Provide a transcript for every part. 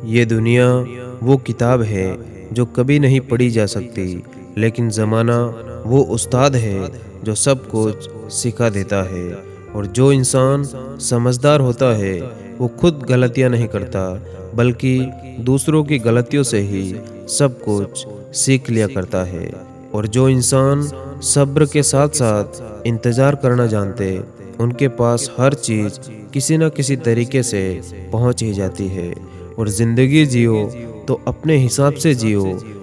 ये दुनिया वो किताब है जो कभी नहीं पढ़ी जा सकती, लेकिन ज़माना वो उस्ताद है जो सब कुछ सिखा देता है। और जो इंसान समझदार होता है वो खुद गलतियां नहीं करता, बल्कि दूसरों की गलतियों से ही सब कुछ सीख लिया करता है। और जो इंसान सब्र के साथ साथ इंतज़ार करना जानते, उनके पास हर चीज़ किसी न किसी तरीके से पहुंच ही जाती है। और ज़िंदगी जियो तो अपने हिसाब से जियो,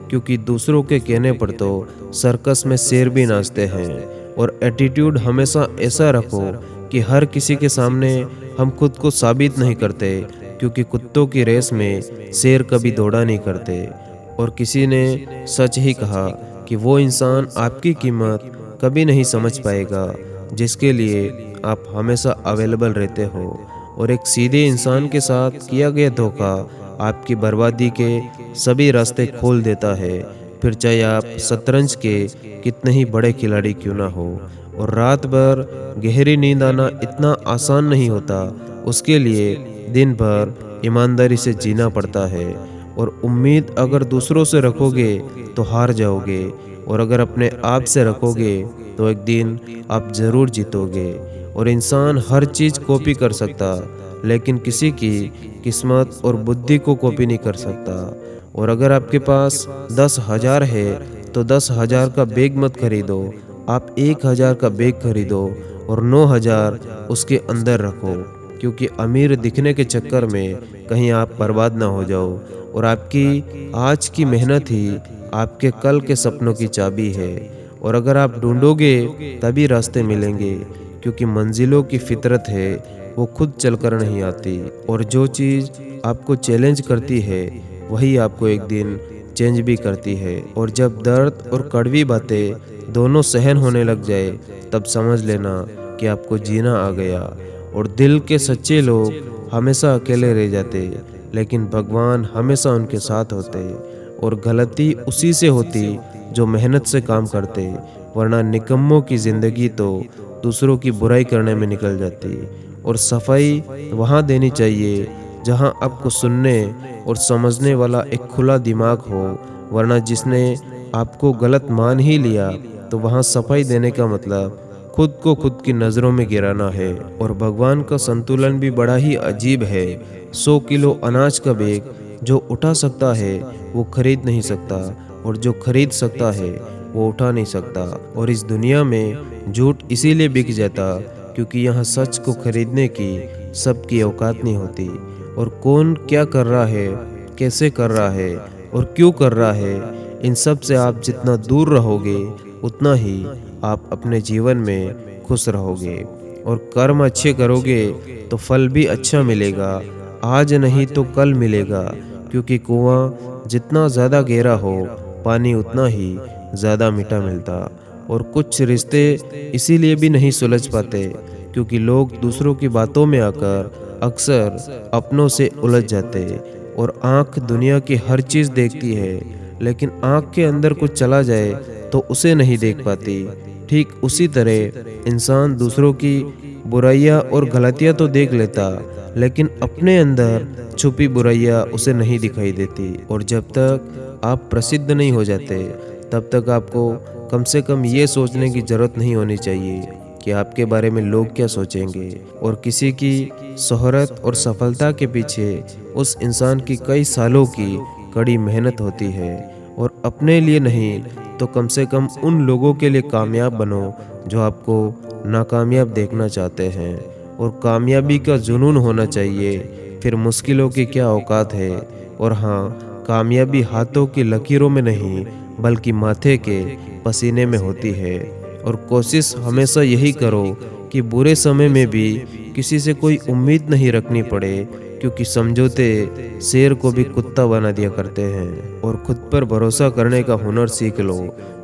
क्योंकि दूसरों के कहने पर तो सर्कस में शेर भी नाचते हैं। और एटीट्यूड हमेशा ऐसा रखो कि हर किसी के सामने हम खुद को साबित नहीं करते, क्योंकि कुत्तों की रेस में शेर कभी दौड़ा नहीं करते। और किसी ने सच ही कहा कि वो इंसान आपकी कीमत कभी नहीं समझ पाएगा जिसके लिए आप हमेशा अवेलेबल रहते हो। और एक सीधे इंसान के साथ किया गया धोखा आपकी बर्बादी के सभी रास्ते खोल देता है, फिर चाहे आप शतरंज के कितने ही बड़े खिलाड़ी क्यों ना हो। और रात भर गहरी नींद आना इतना आसान नहीं होता, उसके लिए दिन भर ईमानदारी से जीना पड़ता है। और उम्मीद अगर दूसरों से रखोगे तो हार जाओगे, और अगर अपने आप से रखोगे तो एक दिन आप ज़रूर जीतोगे। और इंसान हर चीज़ कॉपी कर सकता, लेकिन किसी की किस्मत और बुद्धि को कॉपी नहीं कर सकता। और अगर आपके पास 10,000 है तो 10,000 का बैग मत खरीदो, आप 1,000 का बैग खरीदो और 9,000 उसके अंदर रखो, क्योंकि अमीर दिखने के चक्कर में कहीं आप बर्बाद ना हो जाओ। और आपकी आज की मेहनत ही आपके कल के सपनों की चाबी है। और अगर आप ढूंढोगे तभी रास्ते मिलेंगे, क्योंकि मंजिलों की फितरत है, वो खुद चलकर नहीं आती। और जो चीज़ आपको चैलेंज करती है वही आपको एक दिन चेंज भी करती है। और जब दर्द और कड़वी बातें दोनों सहन होने लग जाए, तब समझ लेना कि आपको जीना आ गया। और दिल के सच्चे लोग हमेशा अकेले रह जाते, लेकिन भगवान हमेशा उनके साथ होते। और गलती उसी से होती जो मेहनत से काम करते, वरना निकम्मों की ज़िंदगी तो दूसरों की बुराई करने में निकल जाती। और सफाई वहाँ देनी चाहिए जहाँ आपको सुनने और समझने वाला एक खुला दिमाग हो, वरना जिसने आपको गलत मान ही लिया तो वहाँ सफाई देने का मतलब खुद को खुद की नज़रों में गिराना है। और भगवान का संतुलन भी बड़ा ही अजीब है। 100 किलो अनाज का बैग जो उठा सकता है वो खरीद नहीं सकता, और जो खरीद सकता है वो उठा नहीं सकता। और इस दुनिया में झूठ इसीलिए बिक जाता क्योंकि यहाँ सच को खरीदने की सबकी औकात नहीं होती। और कौन क्या कर रहा है, कैसे कर रहा है और क्यों कर रहा है, इन सब से आप जितना दूर रहोगे उतना ही आप अपने जीवन में खुश रहोगे। और कर्म अच्छे करोगे तो फल भी अच्छा मिलेगा, आज नहीं तो कल मिलेगा, क्योंकि कुआं जितना ज़्यादा गहरा हो पानी उतना ही ज़्यादा मीठा मिलता। और कुछ रिश्ते इसीलिए भी नहीं सुलझ पाते क्योंकि लोग दूसरों की बातों में आकर अक्सर अपनों से उलझ जाते। और आँख दुनिया की हर चीज़ देखती है, लेकिन आँख के अंदर कुछ चला जाए तो उसे नहीं देख पाती। ठीक उसी तरह इंसान दूसरों की बुराइयां और गलतियां तो देख लेता, लेकिन अपने अंदर छुपी बुराइयां उसे नहीं दिखाई देती। और जब तक आप प्रसिद्ध नहीं हो जाते, तब तक आपको कम से कम ये सोचने की ज़रूरत नहीं होनी चाहिए कि आपके बारे में लोग क्या सोचेंगे। और किसी की शोहरत और सफलता के पीछे उस इंसान की कई सालों की कड़ी मेहनत होती है। और अपने लिए नहीं तो कम से कम उन लोगों के लिए कामयाब बनो जो आपको नाकामयाब देखना चाहते हैं। और कामयाबी का जुनून होना चाहिए, फिर मुश्किलों की क्या औकात है। और हाँ, कामयाबी हाथों की लकीरों में नहीं बल्कि माथे के पसीने में होती है। और कोशिश हमेशा यही करो कि बुरे समय में भी किसी से कोई उम्मीद नहीं रखनी पड़े, क्योंकि समझौते शेर को भी कुत्ता बना दिया करते हैं। और खुद पर भरोसा करने का हुनर सीख लो,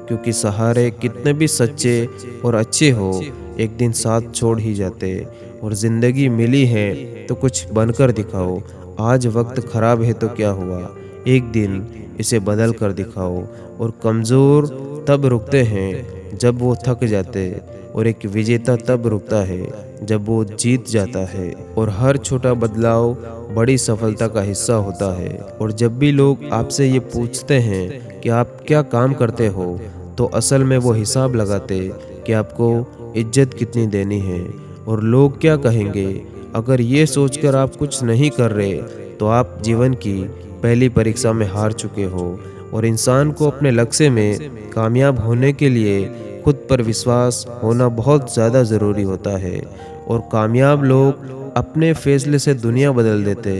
क्योंकि सहारे कितने भी सच्चे और अच्छे हो एक दिन साथ छोड़ ही जाते। और ज़िंदगी मिली है तो कुछ बनकर दिखाओ, आज वक्त खराब है तो क्या हुआ, एक दिन इसे बदल कर दिखाओ। और कमज़ोर तब रुकते हैं जब वो थक जाते, और एक विजेता तब रुकता है जब वो जीत जाता है। और हर छोटा बदलाव बड़ी सफलता का हिस्सा होता है। और जब भी लोग आपसे ये पूछते हैं कि आप क्या काम करते हो, तो असल में वो हिसाब लगाते कि आपको इज्जत कितनी देनी है और लोग क्या कहेंगे। अगर ये सोचकर आप कुछ नहीं कर रहे, तो आप जीवन की पहली परीक्षा में हार चुके हो। और इंसान को अपने लक्ष्य में कामयाब होने के लिए खुद पर विश्वास होना बहुत ज़्यादा ज़रूरी होता है। और कामयाब लोग अपने फैसले से दुनिया बदल देते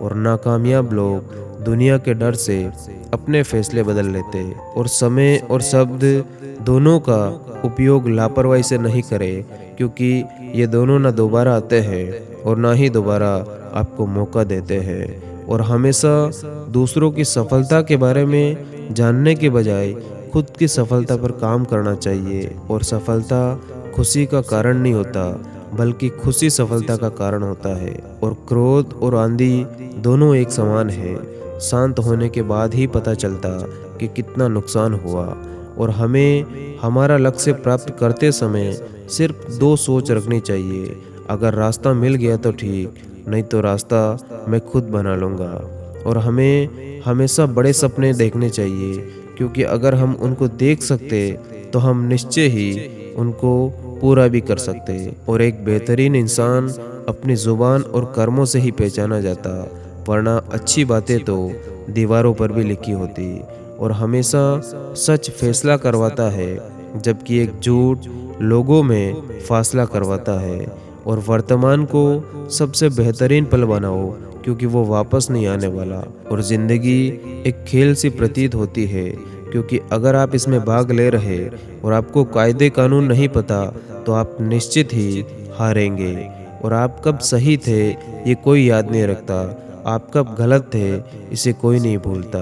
और नाकामयाब लोग दुनिया के डर से अपने फैसले बदल लेते। और समय और शब्द दोनों का उपयोग लापरवाही से नहीं करें, क्योंकि ये दोनों ना दोबारा आते हैं और ना ही दोबारा आपको मौका देते हैं। और हमेशा दूसरों की सफलता के बारे में जानने के बजाय खुद की सफलता पर काम करना चाहिए। और सफलता खुशी का कारण नहीं होता, बल्कि खुशी सफलता का कारण होता है। और क्रोध और आंधी दोनों एक समान है। शांत होने के बाद ही पता चलता कि कितना नुकसान हुआ। और हमें हमारा लक्ष्य प्राप्त करते समय सिर्फ दो सोच रखनी चाहिए। अगर रास्ता मिल गया तो ठीक, नहीं तो रास्ता मैं खुद बना लूँगा। और हमें हमेशा बड़े सपने देखने चाहिए, क्योंकि अगर हम उनको देख सकते तो हम निश्चय ही उनको पूरा भी कर सकते। और एक बेहतरीन इंसान अपनी ज़ुबान और कर्मों से ही पहचाना जाता, वरना अच्छी बातें तो दीवारों पर भी लिखी होती। और हमेशा सच फैसला करवाता है, जबकि एक झूठ लोगों में फासला करवाता है। और वर्तमान को सबसे बेहतरीन पल बनाओ, क्योंकि वो वापस नहीं आने वाला। और ज़िंदगी एक खेल सी प्रतीत होती है, क्योंकि अगर आप इसमें भाग ले रहे और आपको कायदे कानून नहीं पता, तो आप निश्चित ही हारेंगे। और आप कब सही थे ये कोई याद नहीं रखता, आप कब गलत थे इसे कोई नहीं भूलता।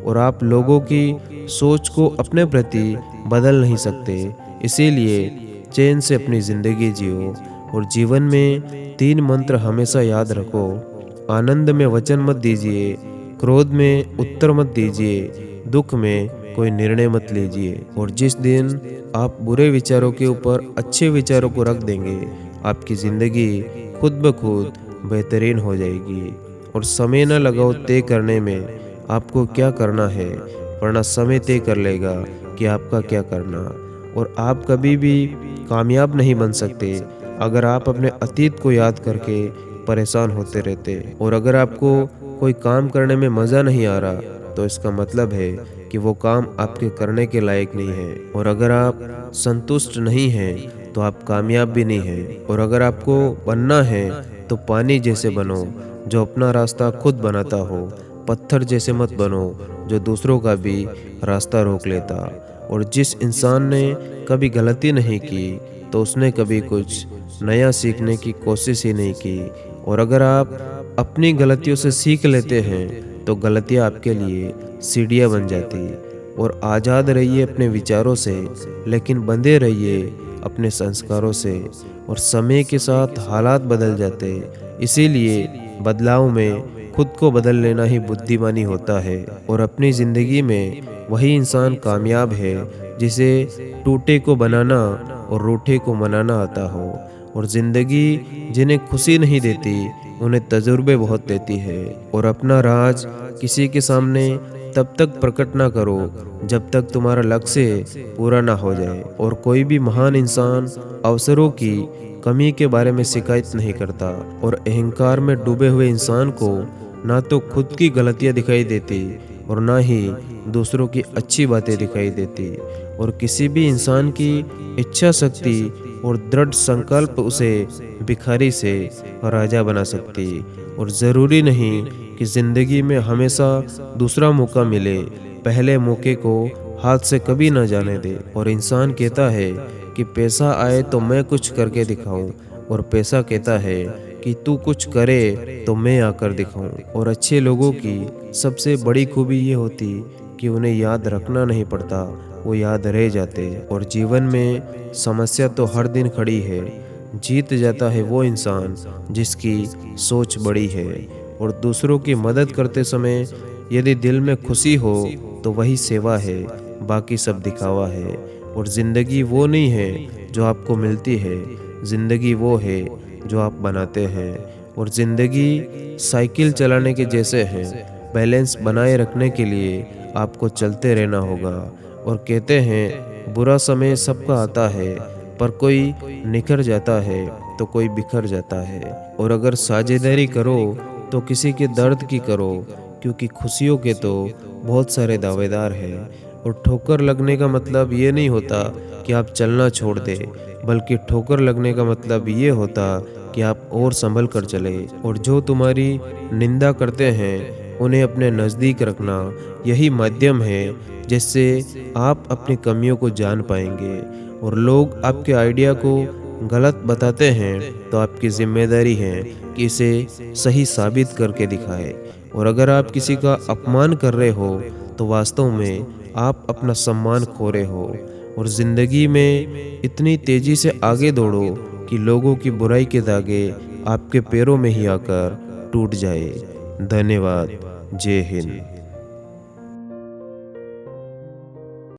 और आप लोगों की सोच को अपने प्रति बदल नहीं सकते, इसीलिए चैन से अपनी ज़िंदगी जियो। और जीवन में 3 मंत्र हमेशा याद रखो। आनंद में वचन मत दीजिए, क्रोध में उत्तर मत दीजिए, दुख में कोई निर्णय मत लीजिए। और जिस दिन आप बुरे विचारों के ऊपर अच्छे विचारों को रख देंगे, आपकी ज़िंदगी खुद ब खुद बेहतरीन हो जाएगी। और समय न लगाओ तय करने में आपको क्या करना है, वरना समय तय कर लेगा कि आपका क्या करना। और आप कभी भी कामयाब नहीं बन सकते अगर आप अपने अतीत को याद करके परेशान होते रहते। और अगर आपको कोई काम करने में मज़ा नहीं आ रहा, तो इसका मतलब है कि वो काम आपके करने के लायक नहीं है। और अगर आप संतुष्ट नहीं हैं, तो आप कामयाब भी नहीं हैं। और अगर आपको बनना है, तो पानी जैसे बनो, जो अपना रास्ता खुद बनाता हो। पत्थर जैसे मत बनो, जो दूसरों का भी रास्ता रोक लेता। और जिस इंसान ने कभी गलती नहीं की, तो उसने कभी कुछ नया सीखने की कोशिश ही नहीं की। और अगर आप अपनी गलतियों से सीख लेते हैं, तो गलतियाँ आपके लिए सीढ़ियाँ बन जाती। और आज़ाद रहिए अपने विचारों से, लेकिन बंधे रहिए अपने संस्कारों से। और समय के साथ हालात बदल जाते, इसीलिए बदलाव में खुद को बदल लेना ही बुद्धिमानी होता है। और अपनी ज़िंदगी में वही इंसान कामयाब है जिसे टूटे को बनाना और रूठे को मनाना आता हो। और ज़िंदगी जिन्हें खुशी नहीं देती, उन्हें तजुर्बे बहुत देती है। और अपना राज किसी के सामने तब तक प्रकट ना करो जब तक तुम्हारा लक्ष्य पूरा ना हो जाए। और कोई भी महान इंसान अवसरों की कमी के बारे में शिकायत नहीं करता। और अहंकार में डूबे हुए इंसान को ना तो खुद की गलतियां दिखाई देती और ना ही दूसरों की अच्छी बातें दिखाई देती। और किसी भी इंसान की इच्छा शक्ति और दृढ़ संकल्प उसे भिखारी से राजा बना सकती। और ज़रूरी नहीं कि ज़िंदगी में हमेशा दूसरा मौका मिले, पहले मौके को हाथ से कभी ना जाने दे। और इंसान कहता है कि पैसा आए तो मैं कुछ करके दिखाऊं, और पैसा कहता है कि तू कुछ करे तो मैं आकर दिखाऊं। और अच्छे लोगों की सबसे बड़ी खूबी ये होती कि उन्हें याद रखना नहीं पड़ता, वो याद रह जाते। और जीवन में समस्या तो हर दिन खड़ी है, जीत जाता है वो इंसान जिसकी सोच बड़ी है। और दूसरों की मदद करते समय यदि दिल में खुशी हो, तो वही सेवा है, बाकी सब दिखावा है। और ज़िंदगी वो नहीं है जो आपको मिलती है, ज़िंदगी वो है जो आप बनाते हैं। और ज़िंदगी साइकिल चलाने के जैसे है, बैलेंस बनाए रखने के लिए आपको चलते रहना होगा। और कहते हैं बुरा समय सबका आता है, पर कोई निखर जाता है तो कोई बिखर जाता है। और अगर साझेदारी करो तो किसी के दर्द की करो, क्योंकि खुशियों के तो बहुत सारे दावेदार हैं। और ठोकर लगने का मतलब ये नहीं होता कि आप चलना छोड़ दें, बल्कि ठोकर लगने का मतलब ये होता कि आप और संभल कर चले। और जो तुम्हारी निंदा करते हैं उन्हें अपने नज़दीक रखना, यही माध्यम है जिससे आप अपनी कमियों को जान पाएंगे। और लोग आपके आइडिया को गलत बताते हैं तो आपकी जिम्मेदारी है कि इसे सही साबित करके दिखाए। और अगर आप किसी का अपमान कर रहे हो तो वास्तव में आप अपना सम्मान खो रहे हो। और ज़िंदगी में इतनी तेज़ी से आगे दौड़ो कि लोगों की बुराई के धागे आपके पैरों में ही आकर टूट जाए। धन्यवाद। जय हिंद।